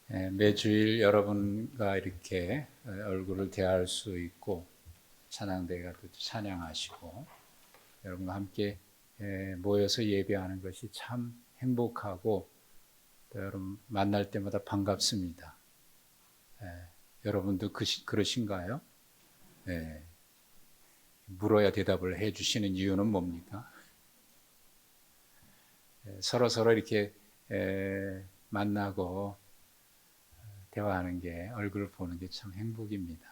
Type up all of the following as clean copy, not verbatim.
매주일 여러분과 이렇게 얼굴을 대할 수 있고 찬양대가 또 찬양하시고 여러분과 함께 모여서 예배하는 것이 참 행복하고 또 여러분 만날 때마다 반갑습니다. 여러분도 그러신가요? 물어야 대답을 해주시는 이유는 뭡니까? 서로 이렇게 만나고 대화하는 게, 얼굴을 보는 게 참 행복입니다.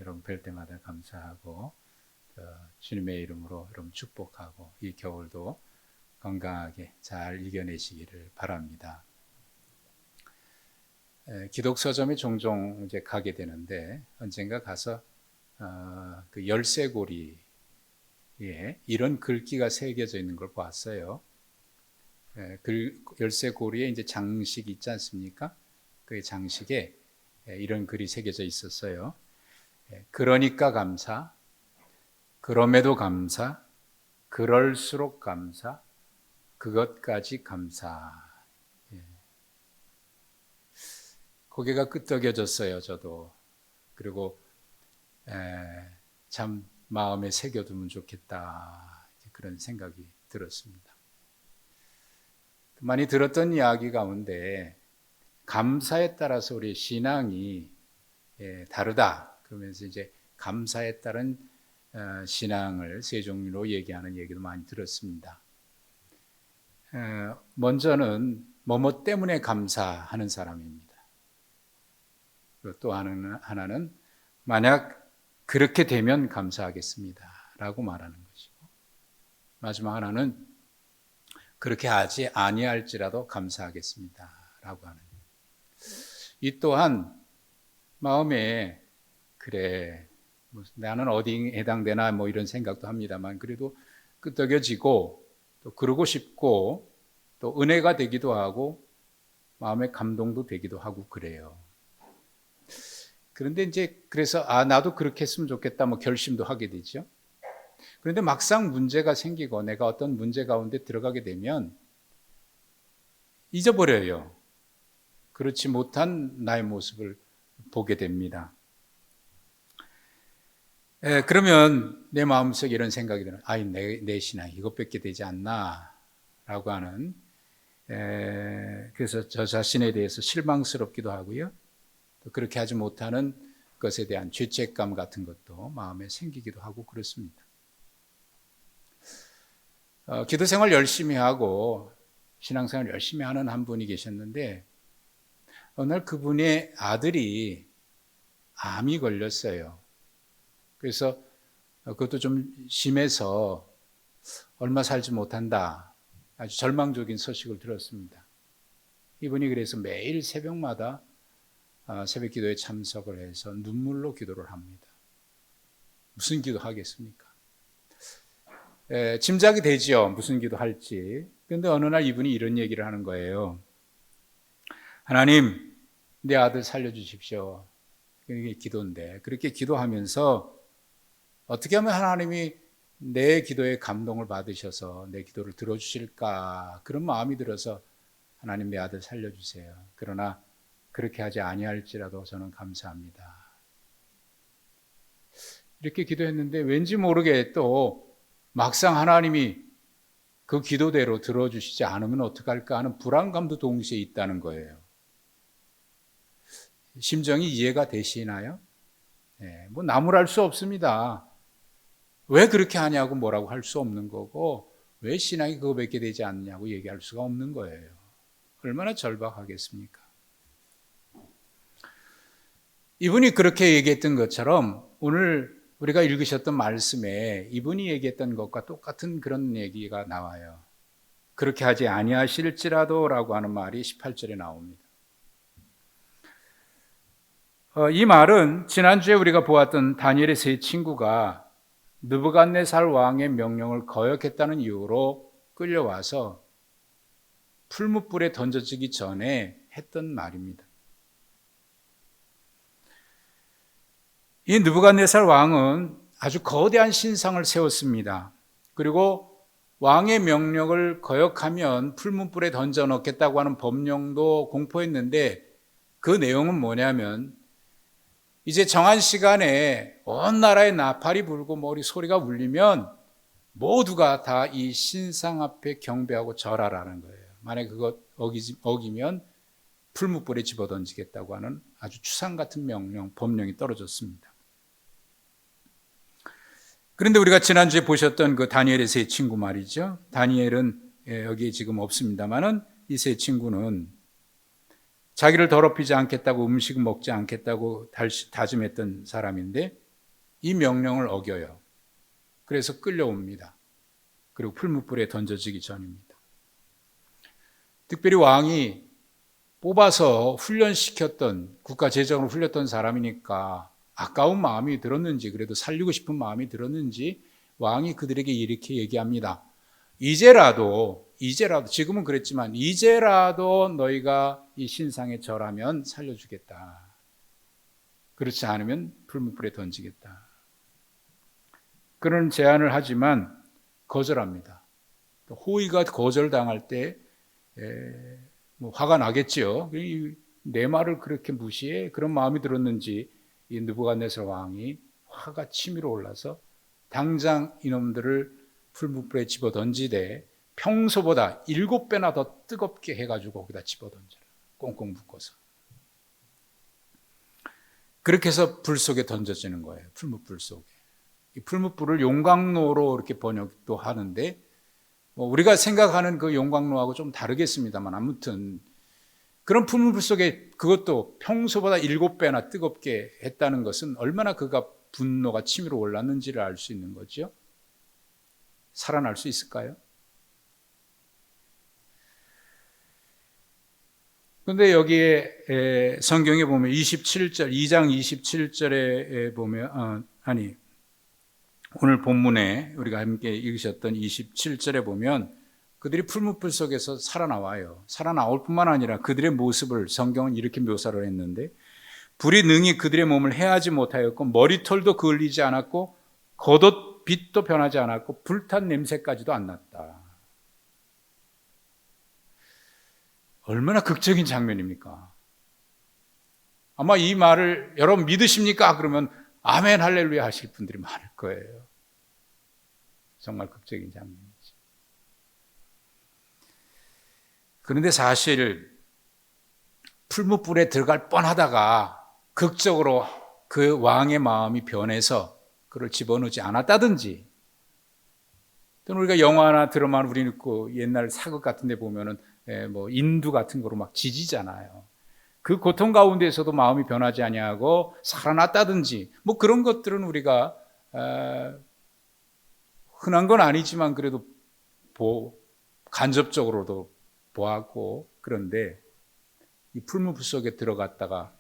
여러분 뵐 때마다 감사하고 주님의 이름으로 여러분 축복하고 이 겨울도 건강하게 잘 이겨내시기를 바랍니다. 기독 서점에 종종 이제 가게 되는데 언젠가 가서 그 열쇠고리에 이런 글귀가 새겨져 있는 걸 봤어요. 열쇠고리에 이제 장식 있지 않습니까? 그 장식에 이런 글이 새겨져 있었어요. 그러니까 감사, 그럼에도 감사, 그럴수록 감사, 그것까지 감사. 고개가 끄덕여졌어요, 저도. 그리고 참 마음에 새겨두면 좋겠다, 그런 생각이 들었습니다. 많이 들었던 이야기 가운데 감사에 따라서 우리의 신앙이 다르다. 그러면서 이제 감사에 따른 신앙을 세 종류로 얘기하는 얘기도 많이 들었습니다. 먼저는 뭐뭐 때문에 감사하는 사람입니다. 그리고 또 하나는 만약 그렇게 되면 감사하겠습니다 라고 말하는 것이고, 마지막 하나는 그렇게 하지 아니할지라도 감사하겠습니다 라고 하는, 이 또한 마음에 그래 나는 어디에 해당되나 이런 생각도 합니다만, 그래도 끄덕여지고 또 그러고 싶고 또 은혜가 되기도 하고 마음의 감동도 되기도 하고 그래요. 그런데 이제 그래서 나도 그렇게 했으면 좋겠다 결심도 하게 되죠. 그런데 막상 문제가 생기고 내가 어떤 문제 가운데 들어가게 되면 잊어버려요. 그렇지 못한 나의 모습을 보게 됩니다. 그러면 내 마음속에 이런 생각이 드는, 내 신앙 이것밖에 되지 않나 라고 하는, 그래서 저 자신에 대해서 실망스럽기도 하고요, 또 그렇게 하지 못하는 것에 대한 죄책감 같은 것도 마음에 생기기도 하고 그렇습니다. 기도생활 열심히 하고 신앙생활 열심히 하는 한 분이 계셨는데, 어느 날 그분의 아들이 암이 걸렸어요. 그래서 그것도 좀 심해서 얼마 살지 못한다, 아주 절망적인 소식을 들었습니다. 이분이 그래서 매일 새벽마다 새벽 기도에 참석을 해서 눈물로 기도를 합니다. 무슨 기도 하겠습니까? 짐작이 되죠, 무슨 기도 할지. 그런데 어느 날 이분이 이런 얘기를 하는 거예요. 하나님, 내 아들 살려주십시오. 이게 기도인데, 그렇게 기도하면서 어떻게 하면 하나님이 내 기도에 감동을 받으셔서 내 기도를 들어주실까, 그런 마음이 들어서 하나님 내 아들 살려주세요. 그러나 그렇게 하지 아니할지라도 저는 감사합니다. 이렇게 기도했는데 왠지 모르게 또 막상 하나님이 그 기도대로 들어주시지 않으면 어떡할까 하는 불안감도 동시에 있다는 거예요. 심정이 이해가 되시나요? 나무랄 수 없습니다. 왜 그렇게 하냐고 뭐라고 할 수 없는 거고, 왜 신앙이 그거밖에 되지 않냐고 얘기할 수가 없는 거예요. 얼마나 절박하겠습니까? 이분이 그렇게 얘기했던 것처럼 오늘 우리가 읽으셨던 말씀에 이분이 얘기했던 것과 똑같은 그런 얘기가 나와요. 그렇게 하지 아니하실지라도 라고 하는 말이 18절에 나옵니다. 이 말은 지난주에 우리가 보았던 다니엘의 세 친구가 느부갓네살 왕의 명령을 거역했다는 이유로 끌려와서 풀무불에 던져지기 전에 했던 말입니다. 이 느부갓네살 왕은 아주 거대한 신상을 세웠습니다. 그리고 왕의 명령을 거역하면 풀무불에 던져 넣겠다고 하는 법령도 공포했는데, 그 내용은 뭐냐면 이제 정한 시간에 온 나라에 나팔이 불고 머리 소리가 울리면 모두가 다 이 신상 앞에 경배하고 절하라는 거예요. 만약에 그것 어기면 풀무불에 집어던지겠다고 하는 아주 추상 같은 명령, 법령이 떨어졌습니다. 그런데 우리가 지난주에 보셨던 그 다니엘의 세 친구 말이죠. 다니엘은 여기 지금 없습니다만은 이 세 친구는 자기를 더럽히지 않겠다고 음식 먹지 않겠다고 다짐했던 사람인데 이 명령을 어겨요. 그래서 끌려옵니다. 그리고 풀무불에 던져지기 전입니다. 특별히 왕이 뽑아서 훈련시켰던, 국가 재정으로 훈렸던 사람이니까 아까운 마음이 들었는지, 그래도 살리고 싶은 마음이 들었는지 왕이 그들에게 이렇게 얘기합니다. 이제라도 지금은 그랬지만 이제라도 너희가 이 신상에 절하면 살려주겠다. 그렇지 않으면 풀무불에 던지겠다. 그런 제안을 하지만 거절합니다. 호의가 거절당할 때 화가 나겠죠. 내 말을 그렇게 무시해? 그런 마음이 들었는지 이 느부갓네살 왕이 화가 치밀어 올라서 당장 이놈들을 풀무불에 집어던지되 평소보다 7배나 더 뜨겁게 해가지고 거기다 집어던져라. 꽁꽁 묶어서. 그렇게 해서 불 속에 던져지는 거예요. 풀무불 속에. 이 풀무불을 용광로로 이렇게 번역도 하는데 우리가 생각하는 그 용광로하고 좀 다르겠습니다만 아무튼 그런 풀무불 속에 그것도 평소보다 7배나 뜨겁게 했다는 것은 얼마나 그가 분노가 치밀어 올랐는지를 알 수 있는 거죠. 살아날 수 있을까요? 그런데 여기에 성경에 보면 27절, 2장 27절에 보면 오늘 본문에 우리가 함께 읽으셨던 27절에 보면 그들이 풀무불 속에서 살아나와요. 살아나올 뿐만 아니라 그들의 모습을 성경은 이렇게 묘사를 했는데 불이 능히 그들의 몸을 해하지 못하였고 머리털도 그을리지 않았고 겉옷 빛도 변하지 않았고 불탄 냄새까지도 안 났다. 얼마나 극적인 장면입니까? 아마 이 말을 여러분 믿으십니까? 그러면 아멘 할렐루야 하실 분들이 많을 거예요. 정말 극적인 장면이죠. 그런데 사실 풀무불에 들어갈 뻔하다가 극적으로 그 왕의 마음이 변해서 그를 집어넣지 않았다든지, 또는 우리가 영화나 드라마 우리 그 옛날 사극 같은 데 보면은 인두 같은 거로 막 지지잖아요. 그 고통 가운데에서도 마음이 변하지 아니하고 살아났다든지 그런 것들은 우리가 흔한 건 아니지만 그래도 간접적으로도 보았고, 그런데 이 풀무불 속에 들어갔다가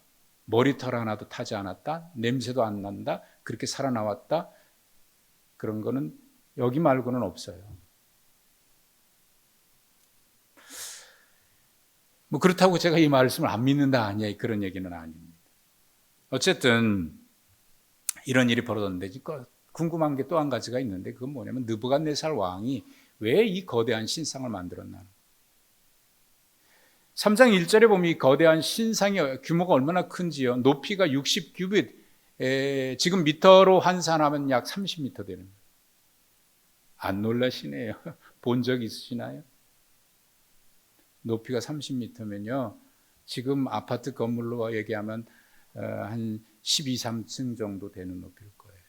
머리털 하나도 타지 않았다, 냄새도 안 난다, 그렇게 살아나왔다, 그런 거는 여기 말고는 없어요. 그렇다고 제가 이 말씀을 안 믿는다 아니야, 그런 얘기는 아닙니다. 어쨌든 이런 일이 벌어졌는데 궁금한 게 또 한 가지가 있는데 그건 뭐냐면 느부갓네살 왕이 왜 이 거대한 신상을 만들었나. 3장 1절에 보면 이 거대한 신상의 규모가 얼마나 큰지요. 높이가 60규빗, 지금 미터로 환산하면 약 30미터 되는 거예요. 안 놀라시네요. 본 적 있으시나요? 높이가 30m면요. 지금 아파트 건물로 얘기하면 한 12, 3층 정도 되는 높이일 거예요.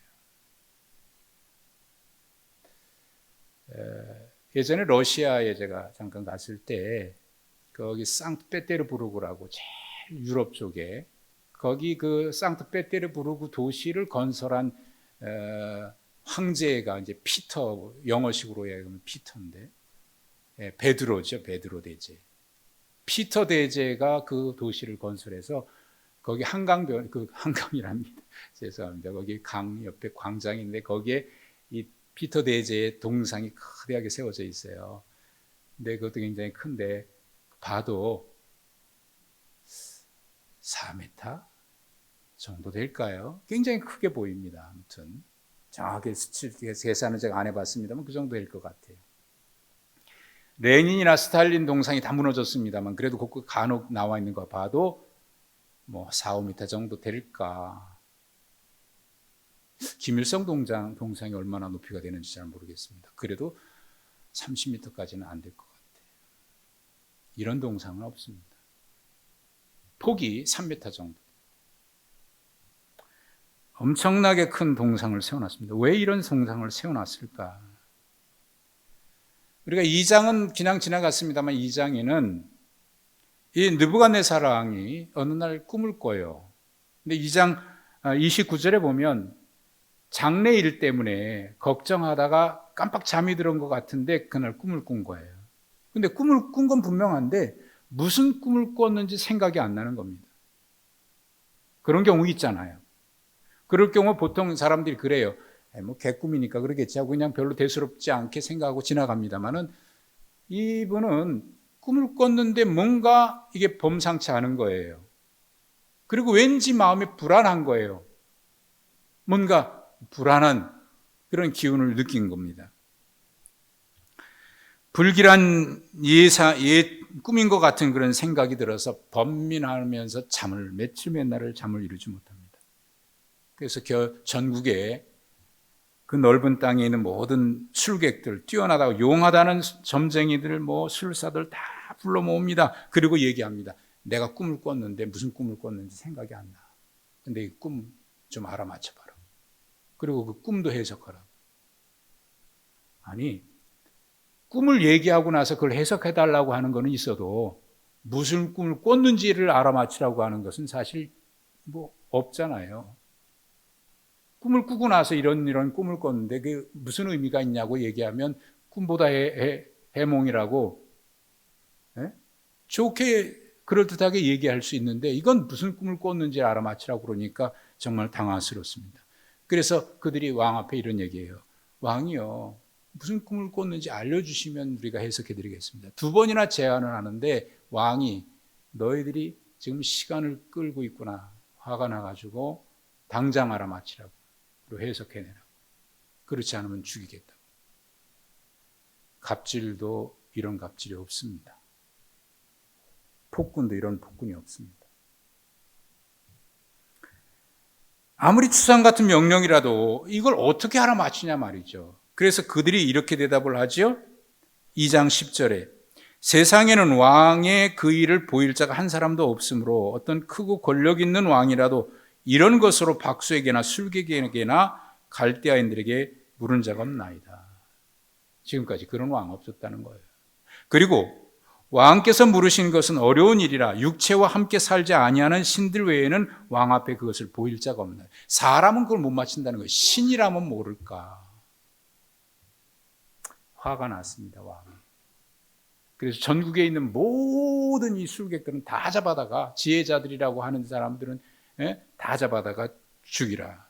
예전에 러시아에 제가 잠깐 갔을 때 거기 상트페테르부르크라고 제일 유럽 쪽에 거기 그 상트페테르부르크 도시를 건설한 황제가 이제 피터, 영어식으로 얘기하면 피터인데 베드로죠. 베드로 대제. 피터 대제가 그 도시를 건설해서 거기 한강변, 한강이랍니다. 죄송합니다. 거기 강 옆에 광장인데 거기에 이 피터 대제의 동상이 거대하게 세워져 있어요. 근데 그것도 굉장히 큰데 봐도 4m 정도 될까요? 굉장히 크게 보입니다. 아무튼 정확히 계산은 제가 안 해봤습니다만 그 정도 될 것 같아요. 레닌이나 스탈린 동상이 다 무너졌습니다만 그래도 그 간혹 나와 있는 거 봐도 뭐 4, 5m 정도 될까? 김일성 동상이 얼마나 높이가 되는지 잘 모르겠습니다. 그래도 30m까지는 안 될 것 같아요. 이런 동상은 없습니다. 폭이 3m 정도. 엄청나게 큰 동상을 세워놨습니다. 왜 이런 동상을 세워놨을까? 우리가 2장은 그냥 지나갔습니다만 2장에는 이 느부갓네살 왕이 어느 날 꿈을 꿔요. 근데 2장 29절에 보면 장래일 때문에 걱정하다가 깜빡 잠이 들은 것 같은데 그날 꿈을 꾼 거예요. 근데 꿈을 꾼 건 분명한데 무슨 꿈을 꿨는지 생각이 안 나는 겁니다. 그런 경우 있잖아요. 그럴 경우 보통 사람들이 그래요. 뭐 개꿈이니까 그러겠지 하고 그냥 별로 대수롭지 않게 생각하고 지나갑니다만은 이분은 꿈을 꿨는데 뭔가 이게 범상치 않은 거예요. 그리고 왠지 마음이 불안한 거예요. 뭔가 불안한 그런 기운을 느낀 겁니다. 불길한 꿈인 것 같은 그런 생각이 들어서 번민하면서 며칠 몇 날을 잠을 이루지 못합니다. 그래서 전국에 그 넓은 땅에 있는 모든 술객들, 뛰어나다고 용하다는 점쟁이들, 술사들 다 불러 모읍니다. 그리고 얘기합니다. 내가 꿈을 꿨는데 무슨 꿈을 꿨는지 생각이 안 나. 근데 이 꿈 좀 알아맞혀봐라. 그리고 그 꿈도 해석하라. 아니, 꿈을 얘기하고 나서 그걸 해석해달라고 하는 거는 있어도 무슨 꿈을 꿨는지를 알아맞히라고 하는 것은 사실 없잖아요. 꿈을 꾸고 나서 이런 꿈을 꿨는데 그게 무슨 의미가 있냐고 얘기하면 꿈보다 해몽이라고 좋게 그럴듯하게 얘기할 수 있는데 이건 무슨 꿈을 꿨는지 알아맞히라고 그러니까 정말 당황스럽습니다. 그래서 그들이 왕 앞에 이런 얘기해요. 왕이요, 무슨 꿈을 꿨는지 알려주시면 우리가 해석해드리겠습니다. 2번이나 제안을 하는데 왕이 너희들이 지금 시간을 끌고 있구나, 화가 나가지고 당장 알아맞히라고, 그리고 해석해내라고. 그렇지 않으면 죽이겠다고. 갑질도 이런 갑질이 없습니다. 폭군도 이런 폭군이 없습니다. 아무리 추상 같은 명령이라도 이걸 어떻게 알아맞히냐 말이죠. 그래서 그들이 이렇게 대답을 하죠. 2장 10절에 세상에는 왕의 그 일을 보일 자가 한 사람도 없으므로 어떤 크고 권력 있는 왕이라도 이런 것으로 박수에게나 술객에게나 갈대아인들에게 물은 자가 없나이다. 지금까지 그런 왕 없었다는 거예요. 그리고 왕께서 물으신 것은 어려운 일이라 육체와 함께 살지 아니하는 신들 외에는 왕 앞에 그것을 보일 자가 없나이다. 사람은 그걸 못 맞힌다는 거예요. 신이라면 모를까. 화가 났습니다, 왕이. 그래서 전국에 있는 모든 이 술객들은 다 잡아다가, 지혜자들이라고 하는 사람들은 다 잡아다가 죽이라.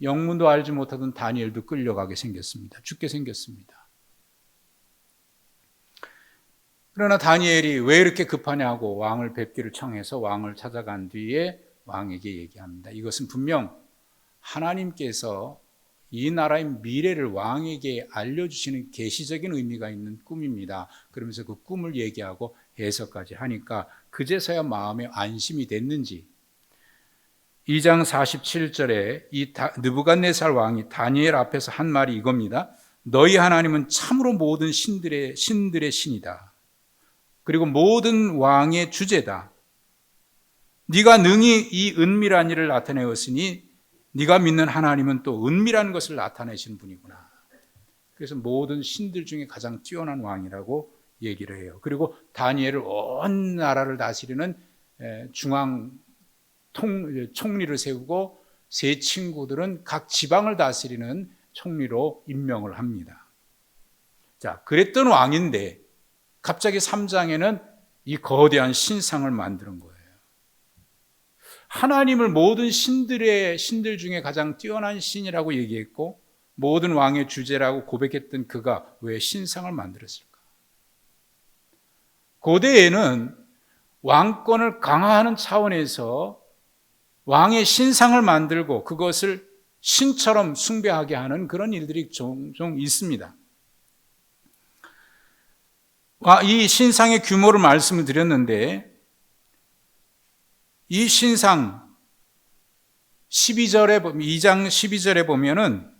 영문도 알지 못하던 다니엘도 끌려가게 생겼습니다. 죽게 생겼습니다. 그러나 다니엘이 왜 이렇게 급하냐고 왕을 뵙기를 청해서 왕을 찾아간 뒤에 왕에게 얘기합니다. 이것은 분명 하나님께서 이 나라의 미래를 왕에게 알려주시는 계시적인 의미가 있는 꿈입니다. 그러면서 그 꿈을 얘기하고 해석까지 하니까 그제서야 마음에 안심이 됐는지 2장 47절에 이 느부갓네살 왕이 다니엘 앞에서 한 말이 이겁니다. 너희 하나님은 참으로 모든 신들의 신이다. 그리고 모든 왕의 주제다. 네가 능히 이 은밀한 일을 나타내었으니 네가 믿는 하나님은 또 은밀한 것을 나타내시는 분이구나. 그래서 모든 신들 중에 가장 뛰어난 왕이라고 얘기를 해요. 그리고 다니엘을 온 나라를 다스리는 중앙 총리를 세우고 세 친구들은 각 지방을 다스리는 총리로 임명을 합니다. 자, 그랬던 왕인데 갑자기 3장에는 이 거대한 신상을 만드는 거예요. 하나님을 모든 신들 중에 가장 뛰어난 신이라고 얘기했고 모든 왕의 주제라고 고백했던 그가 왜 신상을 만들었을까? 고대에는 왕권을 강화하는 차원에서 왕의 신상을 만들고 그것을 신처럼 숭배하게 하는 그런 일들이 종종 있습니다. 이 신상의 규모를 말씀을 드렸는데 이 신상 12절에 2장 12절에 보면은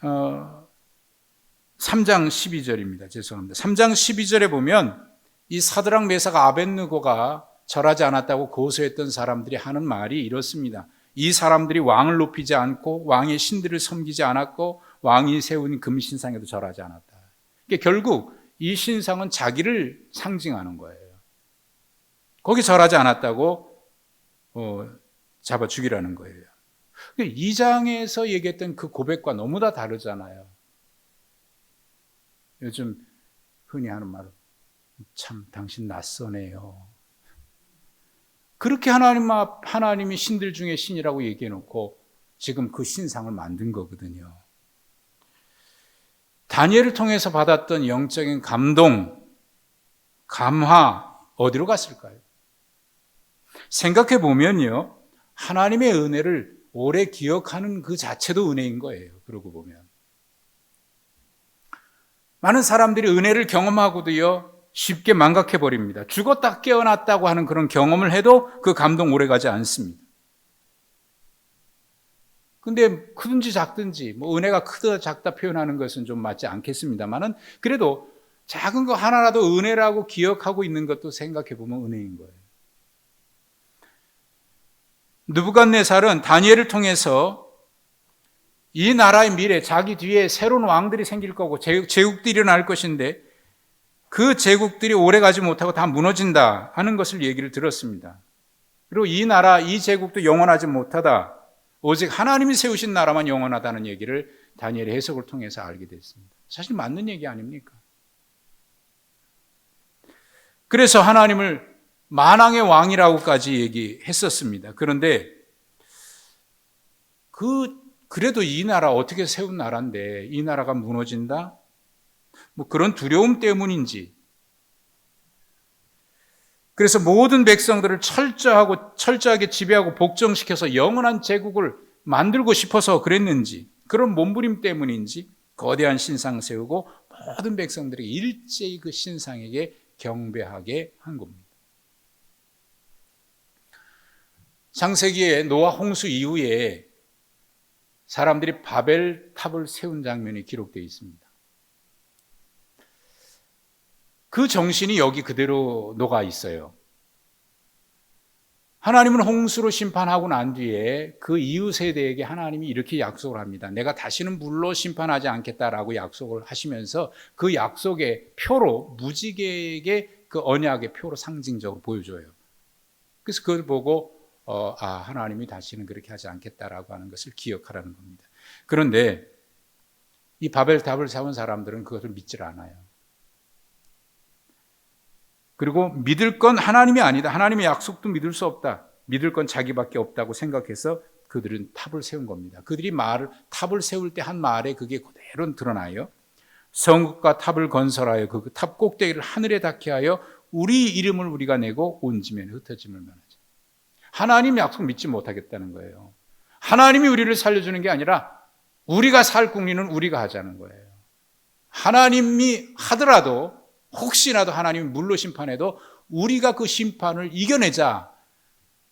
3장 12절입니다. 죄송합니다. 3장 12절에 보면 이 사드락 메삭 아벳느고가 절하지 않았다고 고소했던 사람들이 하는 말이 이렇습니다. 이 사람들이 왕을 높이지 않고 왕의 신들을 섬기지 않았고 왕이 세운 금신상에도 절하지 않았다. 그러니까 결국 이 신상은 자기를 상징하는 거예요. 거기 절하지 않았다고 잡아 죽이라는 거예요. 2장에서 얘기했던 그 고백과 너무 다 다르잖아요. 요즘 흔히 하는 말로 참 당신 낯서네요. 그렇게 하나님이 신들 중에 신이라고 얘기해 놓고 지금 그 신상을 만든 거거든요. 다니엘을 통해서 받았던 영적인 감동, 감화 어디로 갔을까요? 생각해 보면요, 하나님의 은혜를 오래 기억하는 그 자체도 은혜인 거예요. 그러고 보면 많은 사람들이 은혜를 경험하고도요 쉽게 망각해 버립니다. 죽었다 깨어났다고 하는 그런 경험을 해도 그 감동 오래 가지 않습니다. 근데 크든지 작든지 은혜가 크다 작다 표현하는 것은 좀 맞지 않겠습니다만은 그래도 작은 거 하나라도 은혜라고 기억하고 있는 것도 생각해 보면 은혜인 거예요. 느부갓네살은 다니엘을 통해서 이 나라의 미래, 자기 뒤에 새로운 왕들이 생길 거고 제국들이 일어날 것인데 그 제국들이 오래가지 못하고 다 무너진다 하는 것을 얘기를 들었습니다. 그리고 이 나라, 이 제국도 영원하지 못하다. 오직 하나님이 세우신 나라만 영원하다는 얘기를 다니엘의 해석을 통해서 알게 됐습니다. 사실 맞는 얘기 아닙니까? 그래서 하나님을 만왕의 왕이라고까지 얘기했었습니다. 그런데 그래도 이 나라 어떻게 세운 나라인데 이 나라가 무너진다? 그런 두려움 때문인지, 그래서 모든 백성들을 철저하게 지배하고 복종시켜서 영원한 제국을 만들고 싶어서 그랬는지, 그런 몸부림 때문인지 거대한 신상 세우고 모든 백성들이 일제히 그 신상에게 경배하게 한 겁니다. 창세기에 노아 홍수 이후에 사람들이 바벨탑을 세운 장면이 기록되어 있습니다. 그 정신이 여기 그대로 녹아 있어요. 하나님은 홍수로 심판하고 난 뒤에 그 이후 세대에게 하나님이 이렇게 약속을 합니다. 내가 다시는 물로 심판하지 않겠다라고 약속을 하시면서 그 약속의 표로 무지개에게 그 언약의 표로 상징적으로 보여줘요. 그래서 그걸 보고 하나님이 다시는 그렇게 하지 않겠다라고 하는 것을 기억하라는 겁니다. 그런데 이 바벨탑을 세운 사람들은 그것을 믿질 않아요. 그리고 믿을 건 하나님이 아니다. 하나님의 약속도 믿을 수 없다. 믿을 건 자기밖에 없다고 생각해서 그들은 탑을 세운 겁니다. 그들이 탑을 세울 때 한 말에 그게 그대로 드러나요. 성읍과 탑을 건설하여 그 탑 꼭대기를 하늘에 닿게 하여 우리 이름을 우리가 내고 온 지면에 흩어짐을 면하자. 하나님 약속 믿지 못하겠다는 거예요. 하나님이 우리를 살려주는 게 아니라 우리가 살 궁리는 우리가 하자는 거예요. 하나님이 하더라도 혹시라도 하나님이 물로 심판해도 우리가 그 심판을 이겨내자.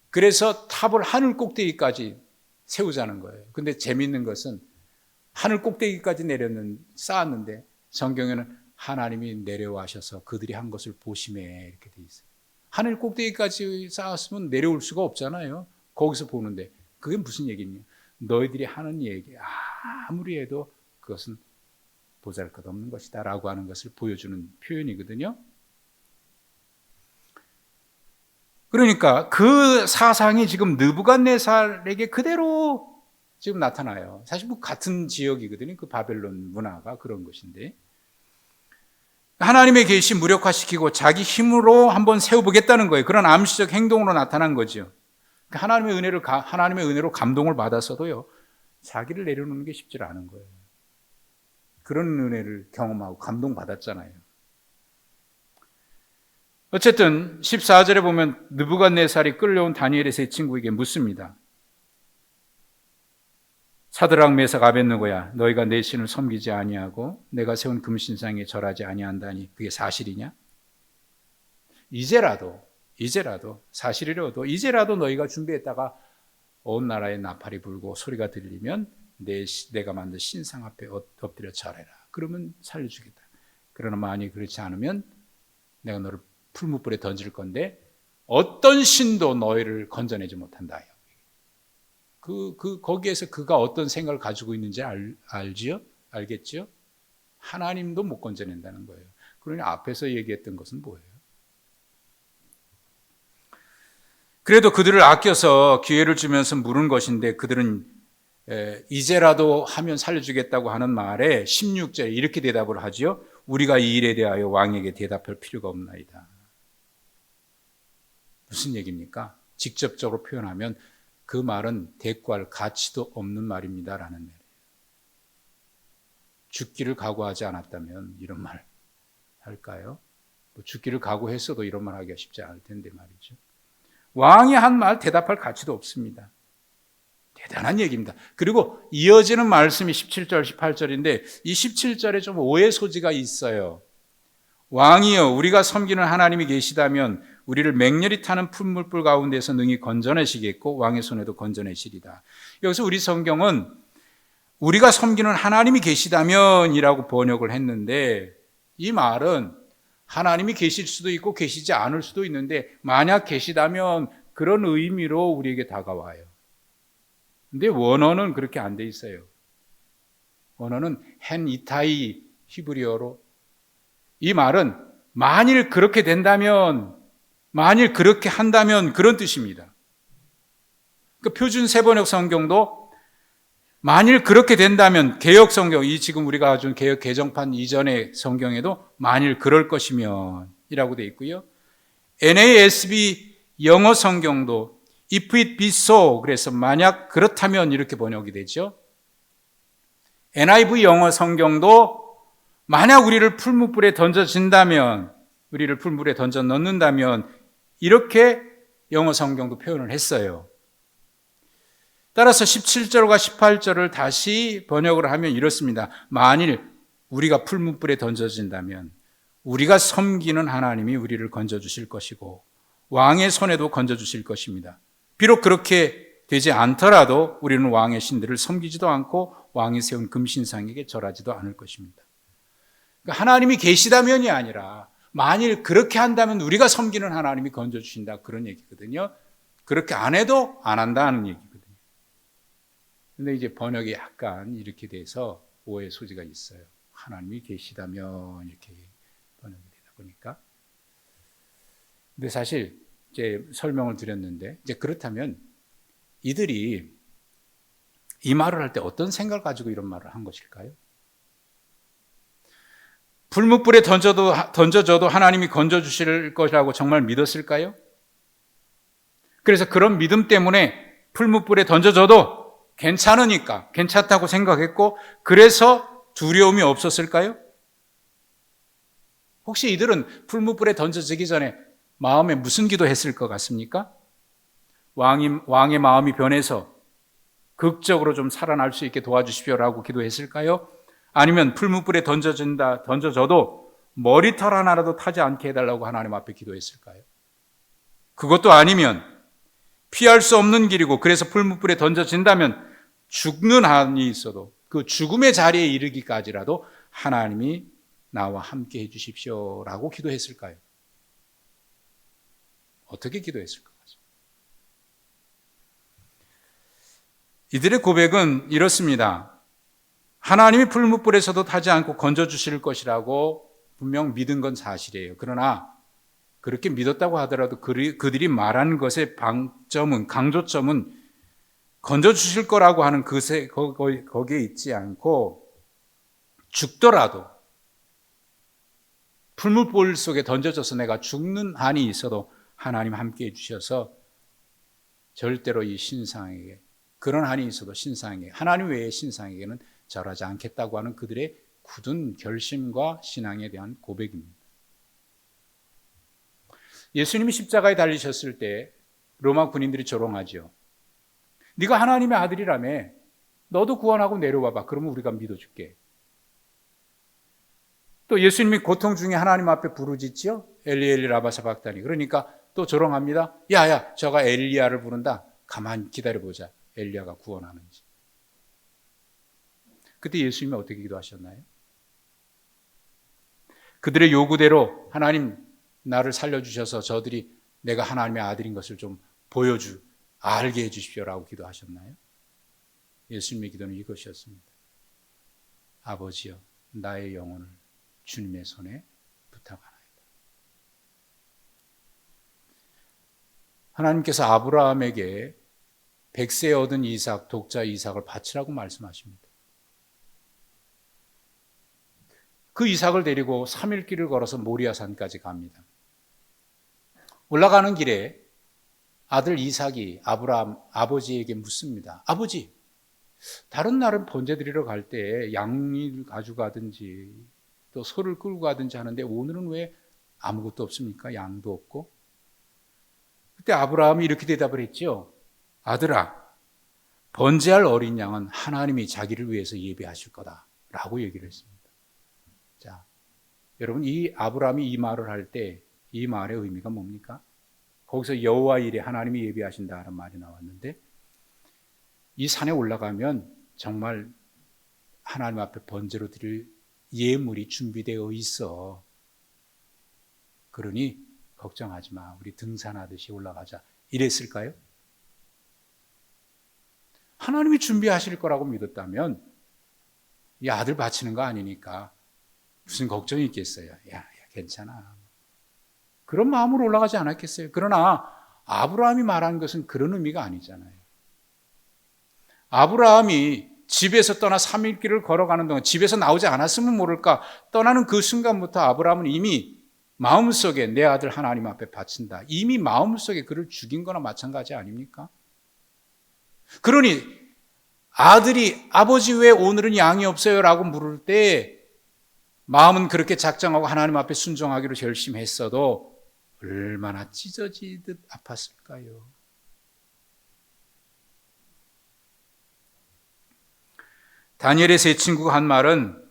그래서 탑을 하늘 꼭대기까지 세우자는 거예요. 근데 재미있는 것은 하늘 꼭대기까지 쌓았는데 성경에는 하나님이 내려와셔서 그들이 한 것을 보시매 이렇게 돼 있어요. 하늘 꼭대기까지 쌓았으면 내려올 수가 없잖아요. 거기서 보는데 그게 무슨 얘기냐? 너희들이 하는 얘기 아무리 해도 그것은 보잘것없는 것이다 라고 하는 것을 보여주는 표현이거든요. 그러니까 그 사상이 지금 느부갓네살에게 그대로 지금 나타나요. 사실 같은 지역이거든요. 그 바벨론 문화가 그런 것인데 하나님의 계시 무력화시키고 자기 힘으로 한번 세워보겠다는 거예요. 그런 암시적 행동으로 나타난 거죠. 하나님의 은혜로 감동을 받아서도요 자기를 내려놓는 게 쉽지 않은 거예요. 그런 은혜를 경험하고 감동받았잖아요. 어쨌든 14절에 보면 느부갓네살이 끌려온 다니엘의 세 친구에게 묻습니다. 사드락 메삭 아벳느고야, 너희가 내 신을 섬기지 아니하고 내가 세운 금신상에 절하지 아니한다니 그게 사실이냐? 이제라도 이제라도 사실이라도 이제라도 너희가 준비했다가 온 나라에 나팔이 불고 소리가 들리면 내가 만든 신상 앞에 엎드려 절해라. 그러면 살려주겠다. 그러나 만약 그렇지 않으면 내가 너를 풀무불에 던질 건데 어떤 신도 너희를 건져내지 못한다. 거기에서 그가 어떤 생각을 가지고 있는지 알지요? 알겠지요? 하나님도 못 건져낸다는 거예요. 그러니 앞에서 얘기했던 것은 뭐예요? 그래도 그들을 아껴서 기회를 주면서 물은 것인데 그들은 이제라도 하면 살려주겠다고 하는 말에 16절에 이렇게 대답을 하지요. 우리가 이 일에 대하여 왕에게 대답할 필요가 없나이다. 무슨 얘기입니까? 직접적으로 표현하면 그 말은 대꾸할 가치도 없는 말입니다라는 말이에요. 죽기를 각오하지 않았다면 이런 말 할까요? 죽기를 각오했어도 이런 말 하기가 쉽지 않을 텐데 말이죠. 왕이 한 말 대답할 가치도 없습니다. 대단한 얘기입니다. 그리고 이어지는 말씀이 17절, 18절인데 이 17절에 좀 오해 소지가 있어요. 왕이여 우리가 섬기는 하나님이 계시다면 우리를 맹렬히 타는 풀물불 가운데서 능히 건져내시겠고 왕의 손에도 건져내시리다. 여기서 우리 성경은 우리가 섬기는 하나님이 계시다면 이라고 번역을 했는데 이 말은 하나님이 계실 수도 있고 계시지 않을 수도 있는데 만약 계시다면 그런 의미로 우리에게 다가와요. 근데 원어는 그렇게 안 돼 있어요. 원어는 헨 이타이 히브리어로 이 말은 만일 그렇게 된다면 만일 그렇게 한다면 그런 뜻입니다. 그 표준 세번역 성경도 만일 그렇게 된다면 개역 성경, 이 지금 우리가 준 개역 개정판 이전의 성경에도 만일 그럴 것이면 이라고 되어 있고요. NASB 영어 성경도 if it be so 그래서 만약 그렇다면 이렇게 번역이 되죠. NIV 영어 성경도 만약 우리를 풀무불에 던져진다면 우리를 풀물에 던져 넣는다면 이렇게 영어 성경도 표현을 했어요. 따라서 17절과 18절을 다시 번역을 하면 이렇습니다. 만일 우리가 풀무불에 던져진다면 우리가 섬기는 하나님이 우리를 건져주실 것이고 왕의 손에도 건져주실 것입니다. 비록 그렇게 되지 않더라도 우리는 왕의 신들을 섬기지도 않고 왕이 세운 금신상에게 절하지도 않을 것입니다. 그러니까 하나님이 계시다면이 아니라 만일 그렇게 한다면 우리가 섬기는 하나님이 건져주신다 그런 얘기거든요. 그렇게 안 해도 안 한다는 얘기거든요. 근데 이제 번역이 약간 이렇게 돼서 오해 소지가 있어요. 하나님이 계시다면 이렇게 번역이 되다 보니까. 근데 사실 이제 설명을 드렸는데 이제 그렇다면 이들이 이 말을 할 때 어떤 생각을 가지고 이런 말을 한 것일까요? 불뭇불에 던져져도 하나님이 건져주실 것이라고 정말 믿었을까요? 그래서 그런 믿음 때문에 불뭇불에 던져져도 괜찮으니까 괜찮다고 생각했고 그래서 두려움이 없었을까요? 혹시 이들은 풀무불에 던져지기 전에 마음에 무슨 기도했을 것 같습니까? 왕의 마음이 변해서 극적으로 좀 살아날 수 있게 도와주십시오라고 기도했을까요? 아니면 풀무불에 던져져도 머리털 하나라도 타지 않게 해달라고 하나님 앞에 기도했을까요? 그것도 아니면 피할 수 없는 길이고 그래서 풀무불에 던져진다면 죽는 한이 있어도 그 죽음의 자리에 이르기까지라도 하나님이 나와 함께 해주십시오라고 기도했을까요? 어떻게 기도했을 것 같습니다. 이들의 고백은 이렇습니다. 하나님이 풀무불에서도 타지 않고 건져주실 것이라고 분명 믿은 건 사실이에요. 그러나 그렇게 믿었다고 하더라도 그들이 말하는 것의 강조점은 건져주실 거라고 하는 거기에 있지 않고 죽더라도 풀무불 속에 던져져서 내가 죽는 한이 있어도 하나님 함께 해주셔서 절대로 이 신상에게 그런 한이 있어도 신상에게 하나님 외의 신상에게는 절하지 않겠다고 하는 그들의 굳은 결심과 신앙에 대한 고백입니다. 예수님이 십자가에 달리셨을 때 로마 군인들이 조롱하죠. 네가 하나님의 아들이라며 너도 구원하고 내려와봐. 그러면 우리가 믿어줄게. 또 예수님이 고통 중에 하나님 앞에 부르짖죠. 엘리 엘리 라마 사박다니. 그러니까 또 조롱합니다. 야야, 저가 엘리야를 부른다. 가만히 기다려보자. 엘리야가 구원하는지. 그때 예수님이 어떻게 기도하셨나요? 그들의 요구대로 하나님 나를 살려주셔서 저들이 내가 하나님의 아들인 것을 좀 알게 해주십시오라고 기도하셨나요? 예수님의 기도는 이것이었습니다. 아버지여, 나의 영혼을 주님의 손에 부탁하나이다. 하나님께서 아브라함에게 100세에 얻은 이삭, 독자 이삭을 바치라고 말씀하십니다. 그 이삭을 데리고 3일 길을 걸어서 모리아산까지 갑니다. 올라가는 길에 아들 이삭이 아브라함 아버지에게 묻습니다. 아버지, 다른 날은 번제 드리러 갈 때 양을 가져가든지 또 소를 끌고 가든지 하는데 오늘은 왜 아무것도 없습니까? 양도 없고. 그때 아브라함이 이렇게 대답을 했죠. 아들아, 번제할 어린 양은 하나님이 자기를 위해서 예비하실 거다라고 얘기를 했습니다. 자, 여러분, 이 아브라함이 이 말을 할 때 이 말의 의미가 뭡니까? 거기서 여호와 일에 하나님이 예비하신다는 말이 나왔는데, 이 산에 올라가면 정말 하나님 앞에 번제로 드릴 예물이 준비되어 있어. 그러니 걱정하지 마. 우리 등산하듯이 올라가자. 이랬을까요? 하나님이 준비하실 거라고 믿었다면 이 아들 바치는 거 아니니까 무슨 걱정이 있겠어요. 야, 괜찮아. 그런 마음으로 올라가지 않았겠어요. 그러나 아브라함이 말한 것은 그런 의미가 아니잖아요. 아브라함이 집에서 떠나 3일 길을 걸어가는 동안 집에서 나오지 않았으면 모를까, 떠나는 그 순간부터 아브라함은 이미 마음속에 내 아들 하나님 앞에 바친다. 이미 마음속에 그를 죽인 거나 마찬가지 아닙니까? 그러니 아들이 아버지 왜 오늘은 양이 없어요? 라고 물을 때 마음은 그렇게 작정하고 하나님 앞에 순종하기로 결심했어도 얼마나 찢어지듯 아팠을까요? 다니엘의 세 친구가 한 말은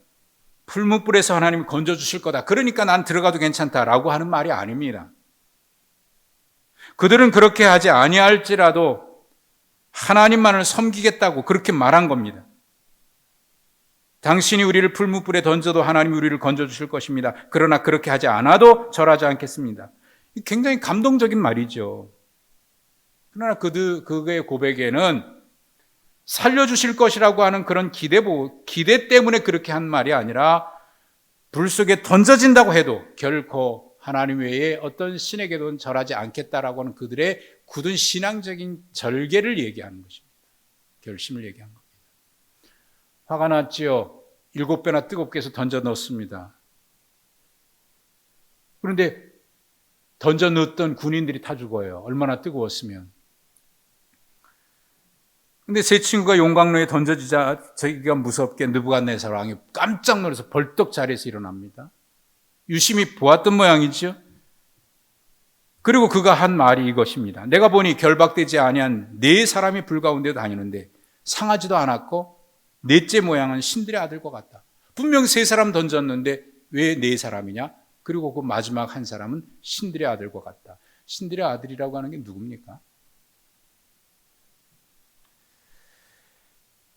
풀무불에서 하나님이 건져주실 거다. 그러니까 난 들어가도 괜찮다라고 하는 말이 아닙니다. 그들은 그렇게 하지 아니할지라도 하나님만을 섬기겠다고 그렇게 말한 겁니다. 당신이 우리를 풀무불에 던져도 하나님이 우리를 건져주실 것입니다. 그러나 그렇게 하지 않아도 절하지 않겠습니다. 굉장히 감동적인 말이죠. 그러나 그의 고백에는 살려주실 것이라고 하는 그런 기대 때문에 그렇게 한 말이 아니라 불 속에 던져진다고 해도 결코 하나님 외에 어떤 신에게도 절하지 않겠다라고 하는 그들의 굳은 신앙적인 절개를 얘기하는 것입니다. 결심을 얘기한 겁니다. 화가 났지요. 7배나 뜨겁게 해서 던져 넣습니다. 그런데 던져 넣었던 군인들이 다 죽어요. 얼마나 뜨거웠으면. 근데 세 친구가 용광로에 던져지자 저기가 무섭게 느부갓네살 왕이 깜짝 놀라서 벌떡 자리에서 일어납니다. 유심히 보았던 모양이죠. 그리고 그가 한 말이 이것입니다. 내가 보니 결박되지 아니한 4사람이 불 가운데 다니는데 상하지도 않았고 넷째 모양은 신들의 아들과 같다. 분명 3사람 던졌는데 왜 4사람이냐? 그리고 그 마지막 한 사람은 신들의 아들과 같다. 신들의 아들이라고 하는 게 누굽니까?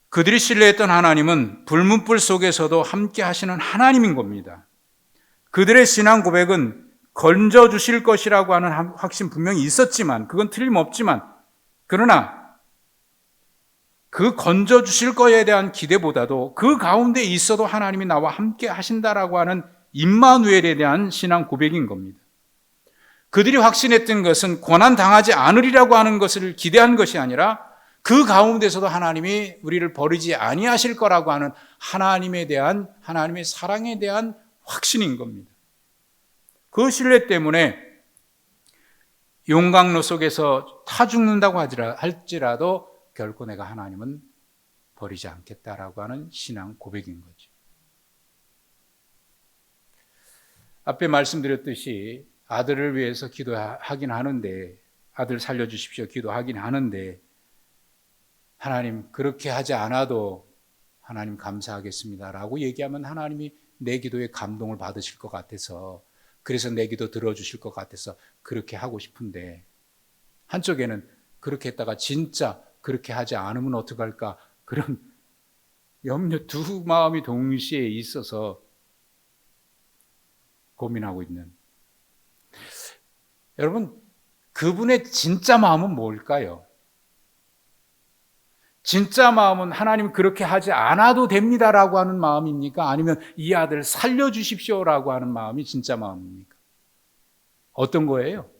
그들이 신뢰했던 하나님은 불문불 속에서도 함께 하시는 하나님인 겁니다. 그들의 신앙 고백은 건져주실 것이라고 하는 확신 분명히 있었지만, 그건 틀림없지만, 그러나 그 건져주실 거에 대한 기대보다도 그 가운데 있어도 하나님이 나와 함께 하신다라고 하는 임마누엘에 대한 신앙 고백인 겁니다. 그들이 확신했던 것은 고난당하지 않으리라고 하는 것을 기대한 것이 아니라 그 가운데서도 하나님이 우리를 버리지 아니하실 거라고 하는 하나님에 대한, 하나님의 사랑에 대한 확신인 겁니다. 그 신뢰 때문에 용광로 속에서 타 죽는다고 할지라도 결코 내가 하나님은 버리지 않겠다라고 하는 신앙 고백인 거죠. 앞에 말씀드렸듯이 아들을 위해서 기도하긴 하는데, 아들 살려주십시오 기도하긴 하는데, 하나님 그렇게 하지 않아도 하나님 감사하겠습니다 라고 얘기하면 하나님이 내 기도에 감동을 받으실 것 같아서 그래서 내 기도 들어주실 것 같아서 그렇게 하고 싶은데, 한쪽에는 그렇게 했다가 진짜 그렇게 하지 않으면 어떡할까, 그런 염려, 두 마음이 동시에 있어서 고민하고 있는, 여러분, 그분의 진짜 마음은 뭘까요? 진짜 마음은 하나님 그렇게 하지 않아도 됩니다라고 하는 마음입니까? 아니면 이 아들 살려주십시오라고 하는 마음이 진짜 마음입니까? 어떤 거예요?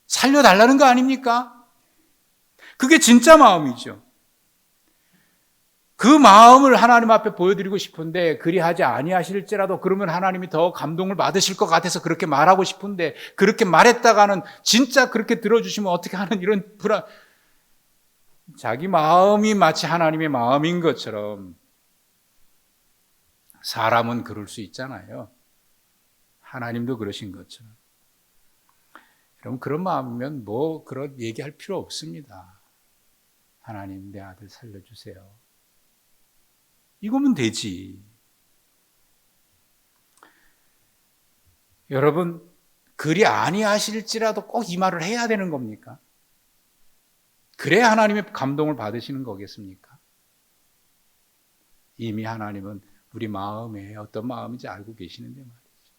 살려달라는 거 아닙니까? 그게 진짜 마음이죠. 그 마음을 하나님 앞에 보여드리고 싶은데 그리하지 아니하실지라도, 그러면 하나님이 더 감동을 받으실 것 같아서 그렇게 말하고 싶은데, 그렇게 말했다가는 진짜 그렇게 들어주시면 어떻게 하는, 이런 불안, 자기 마음이 마치 하나님의 마음인 것처럼. 사람은 그럴 수 있잖아요. 하나님도 그러신 것처럼. 여러분, 그런 마음이면 뭐 그런 얘기할 필요 없습니다. 하나님, 내 아들 살려주세요. 이거면 되지. 여러분, 그리 아니하실지라도 꼭 이 말을 해야 되는 겁니까? 그래야 하나님의 감동을 받으시는 거겠습니까? 이미 하나님은 우리 마음에 어떤 마음인지 알고 계시는데 말이죠.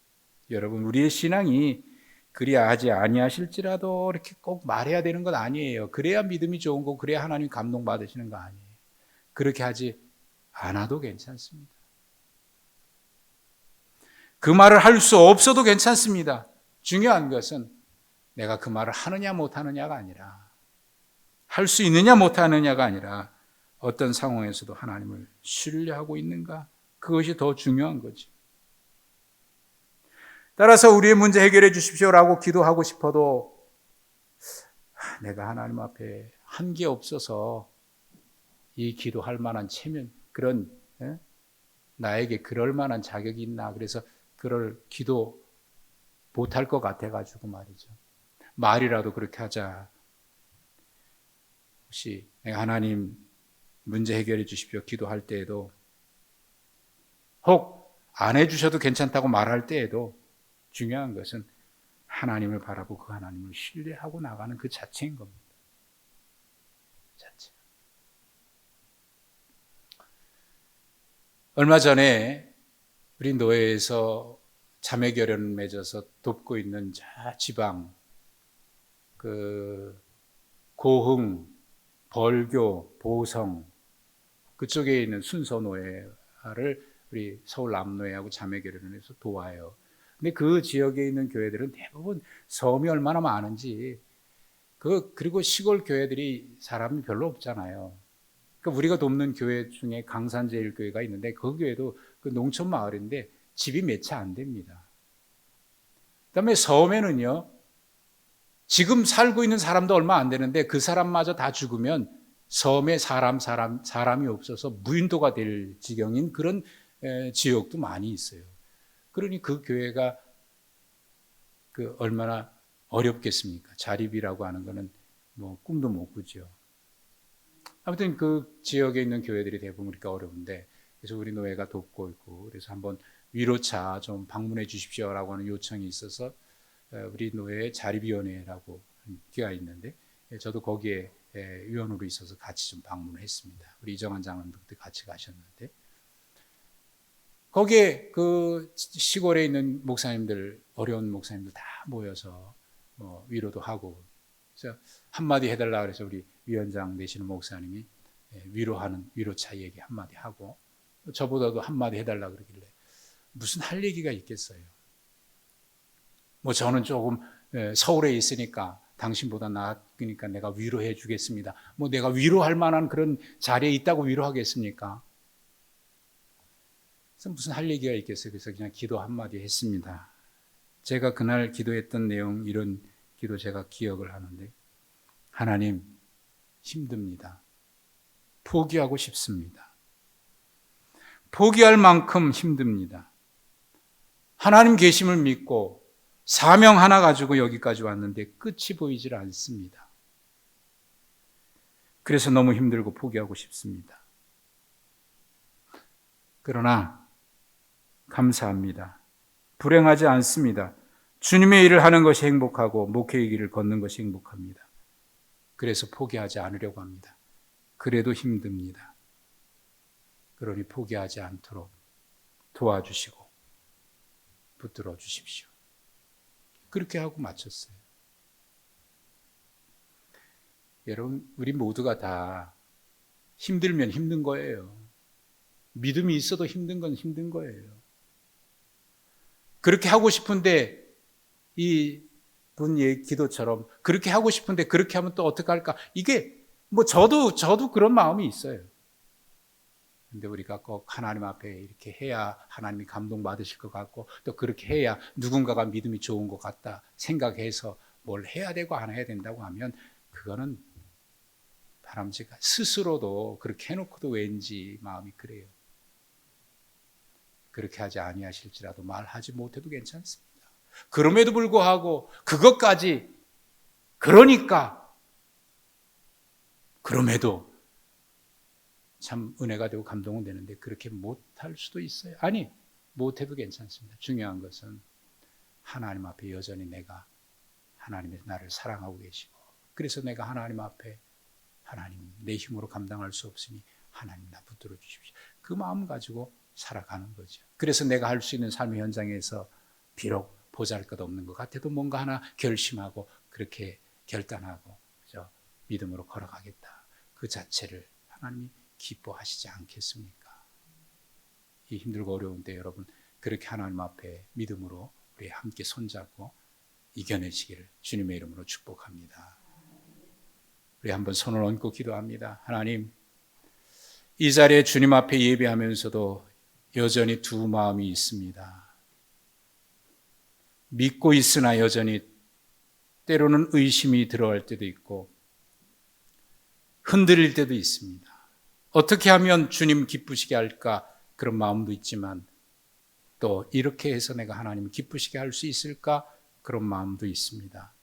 여러분, 우리의 신앙이 그리하지 아니하실지라도 이렇게 꼭 말해야 되는 건 아니에요. 그래야 믿음이 좋은 거, 그래야 하나님 감동 받으시는 거 아니에요. 그렇게 하지 않아도 괜찮습니다. 그 말을 할 수 없어도 괜찮습니다. 중요한 것은 내가 그 말을 하느냐 못하느냐가 아니라, 할 수 있느냐 못하느냐가 아니라, 어떤 상황에서도 하나님을 신뢰하고 있는가, 그것이 더 중요한 거지. 따라서 우리의 문제 해결해 주십시오라고 기도하고 싶어도 내가 하나님 앞에 한 게 없어서 이 기도할 만한 체면, 그런 나에게 그럴 만한 자격이 있나, 그래서 그럴 기도 못할 것 같아가지고 말이죠. 말이라도 그렇게 하자. 혹시 내가 하나님 문제 해결해 주십시오 기도할 때에도, 혹 안 해주셔도 괜찮다고 말할 때에도 중요한 것은 하나님을 바라보고 그 하나님을 신뢰하고 나가는 그 자체인 겁니다. 자체. 얼마 전에 우리 노예에서 자매 결연을 맺어서 돕고 있는 저 지방, 그 고흥, 벌교, 보성 그쪽에 있는 순서 노예를 우리 서울 남노예하고 자매 결연을 해서 도와요. 근데 그 지역에 있는 교회들은 대부분 섬이 얼마나 많은지, 그리고 시골 교회들이 사람이 별로 없잖아요. 그러니까 우리가 돕는 교회 중에 강산제일교회가 있는데, 그 교회도 그 농촌 마을인데 집이 몇 채 안 됩니다. 그다음에 섬에는요, 지금 살고 있는 사람도 얼마 안 되는데 그 사람마저 다 죽으면 섬에 사람이 없어서 무인도가 될 지경인 그런 지역도 많이 있어요. 그러니 그 교회가 그 얼마나 어렵겠습니까? 자립이라고 하는 거는 뭐 꿈도 못 꾸죠. 아무튼 그 지역에 있는 교회들이 대부분 그러니까 어려운데, 그래서 우리 노예가 돕고 있고, 그래서 한번 위로차 좀 방문해 주십시오라고 하는 요청이 있어서 우리 노예 자립위원회라고 기가 있는데, 저도 거기에 위원으로 있어서 같이 좀 방문을 했습니다. 우리 이정환 장로님도 그때 같이 가셨는데, 거기에 그 시골에 있는 목사님들, 어려운 목사님들 다 모여서 위로도 하고, 그래서 한마디 해달라 그래서 우리 위원장 되시는 목사님이 위로하는 위로차 얘기 한마디 하고, 저보다도 한마디 해달라 그러길래 무슨 할 얘기가 있겠어요. 뭐 저는 조금 서울에 있으니까 당신보다 나으니까 내가 위로해 주겠습니다. 뭐 내가 위로할 만한 그런 자리에 있다고 위로하겠습니까? 그래서 무슨 할 얘기가 있겠어요. 그래서 그냥 기도 한마디 했습니다. 제가 그날 기도했던 내용, 이런 기도 제가 기억을 하는데, 하나님, 힘듭니다. 포기하고 싶습니다. 포기할 만큼 힘듭니다. 하나님 계심을 믿고 사명 하나 가지고 여기까지 왔는데 끝이 보이질 않습니다. 그래서 너무 힘들고 포기하고 싶습니다. 그러나 감사합니다. 불행하지 않습니다. 주님의 일을 하는 것이 행복하고 목회의 길을 걷는 것이 행복합니다. 그래서 포기하지 않으려고 합니다. 그래도 힘듭니다. 그러니 포기하지 않도록 도와주시고 붙들어 주십시오. 그렇게 하고 마쳤어요. 여러분, 우리 모두가 다 힘들면 힘든 거예요. 믿음이 있어도 힘든 건 힘든 거예요. 그렇게 하고 싶은데 이 분의 기도처럼 그렇게 하고 싶은데 그렇게 하면 또 어떡할까? 이게 저도 그런 마음이 있어요. 근데 우리가 꼭 하나님 앞에 이렇게 해야 하나님이 감동받으실 것 같고 또 그렇게 해야 누군가가 믿음이 좋은 것 같다 생각해서 뭘 해야 되고 안 해야 된다고 하면 그거는 바람직한, 스스로도 그렇게 해놓고도 왠지 마음이 그래요. 그렇게 하지 아니하실지라도 말하지 못해도 괜찮습니다. 그럼에도 불구하고 그것까지 그러니까 그럼에도 참 은혜가 되고 감동은 되는데 그렇게 못할 수도 있어요. 아니, 못해도 괜찮습니다. 중요한 것은 하나님 앞에 여전히 하나님이 나를 사랑하고 계시고 그래서 내가 하나님 앞에 하나님 내 힘으로 감당할 수 없으니 하나님 나 붙들어 주십시오. 그 마음 가지고 살아가는 거죠. 그래서 내가 할 수 있는 삶의 현장에서 비록 보잘것없는 것 같아도 뭔가 하나 결심하고 그렇게 결단하고 그죠? 믿음으로 걸어가겠다. 그 자체를 하나님이 기뻐하시지 않겠습니까? 이 힘들고 어려운 때 여러분 그렇게 하나님 앞에 믿음으로 우리 함께 손잡고 이겨내시기를 주님의 이름으로 축복합니다. 우리 한번 손을 얹고 기도합니다. 하나님, 이 자리에 주님 앞에 예배하면서도 여전히 두 마음이 있습니다. 믿고 있으나 여전히 때로는 의심이 들어갈 때도 있고 흔들릴 때도 있습니다. 어떻게 하면 주님 기쁘시게 할까 그런 마음도 있지만 또 이렇게 해서 내가 하나님을 기쁘시게 할 수 있을까 그런 마음도 있습니다.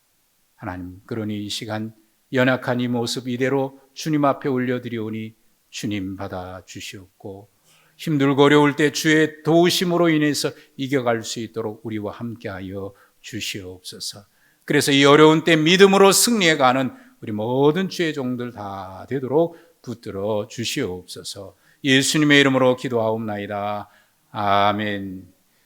하나님, 그러니 이 시간 연약한 이 모습 이대로 주님 앞에 올려드리오니 주님 받아 주시옵고 힘들고 어려울 때 주의 도우심으로 인해서 이겨갈 수 있도록 우리와 함께하여 주시옵소서. 그래서 이 어려운 때 믿음으로 승리해가는 우리 모든 주의 종들 다 되도록 붙들어 주시옵소서. 예수님의 이름으로 기도하옵나이다. 아멘.